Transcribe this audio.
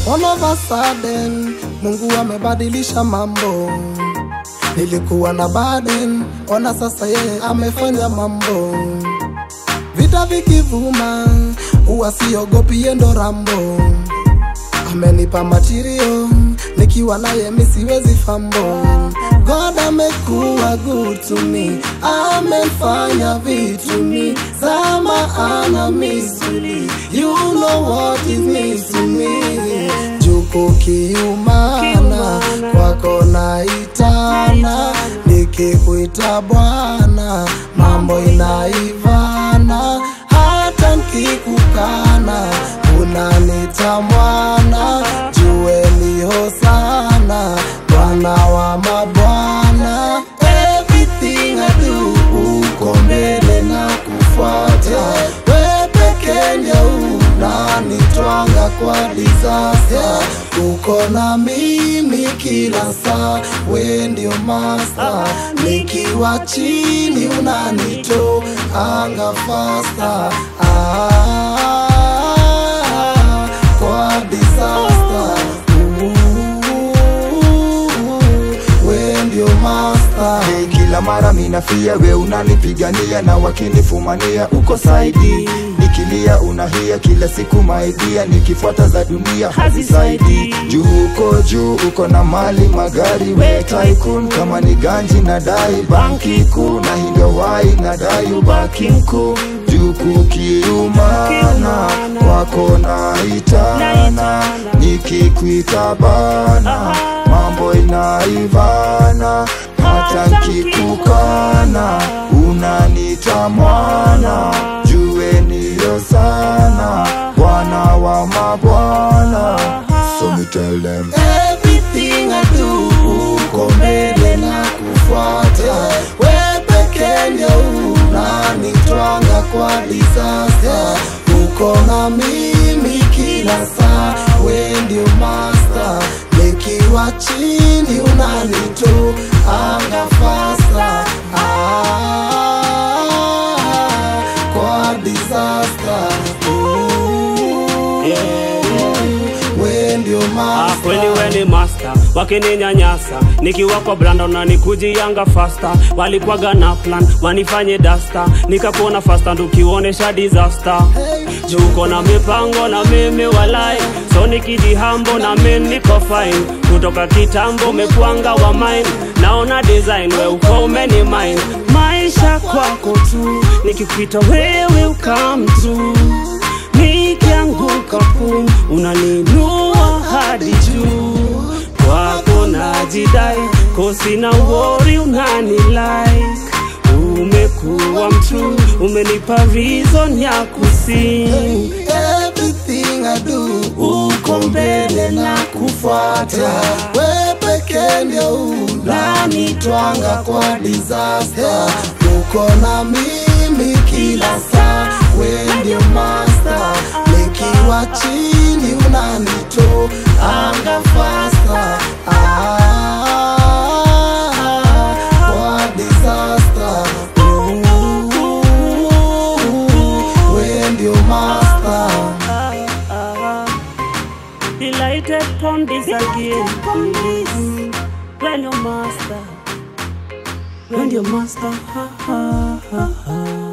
All of a sudden Mungu amebadilisha mambo. Nilikuwa na burden, ona sasa yeye amefanya mambo. Vita vikivuma, huwa siogopi yendo Rambo. Amenipa material, nikiwa naye mimi siwezi fambo. God amekuwa good to me, amefanya vitu mi zama ana misuli. You know what it means to me. Juku kiumana, kwako naitana, nikikuita Bwana, mambo inaivana. Hata nikikukana, unanita mwana, jue ni hosana, Bwana wa mabwana. Everything I do, uko mbele na kufuata. We peke ndio unanitwanga kwa disaster. Uko na mimi kila saa, we ndio master. Nikiwa chini unanito anga faster. Kwa disaster, we ndio master. Hey, kila mara minafia, we unanipigania na wakinifumania uko saidi. Nikilia unahia kila siku maidia, nikifuata za dunia hazisaidi. Juu uko juu, uko na mali magari, we tycoon. Kama ni ganji na dai banki kuu, na hindio wai na dai ubaki mkuu. Juu kukiumana, kwako naitana, nikikuita Bwana, mambo inaivana. Hata nkikukana, unanita mwana, jue niyo sana, Bwana wa mabwana. So me tell them, everything I do, uko mbele na kufuata. We peke ndio unanitwanga kwa disaster. Uko na mimi kila saa, we ndio master. Nikiwa chini unanito anga faster. Kwa disaster, we ndio master. Kweli we ni master, wakininyanyasa nikiwa kwa Brandon na nikujianga faster. Walikuwaga na plan, wanifanye dasta, nikakuona faster ndukiwonesha disaster. Juko na mipango na mimi walai, so nikijihambo na mimi niko fine. Kutoka kitambo mekuanga wa mine, naona design we uko umeni mine. Maisha kwako tu, nikikuita wewe ukam tu. Nikianguka pum, unaninua hadi juu. Kwako najidai, kosina worry unani like. Umekuwa mtu, umenipa reason ya kusing. Everything I do, uko mbele na kufuata. We peke ndio unanitwanga kwa disaster. Uko na mimi kila saa, we ndio master. Nikiwa chini unanito anga faster. Kwa disaster, we ndio master. Delighted from this again. When your master, ha ha ha ha.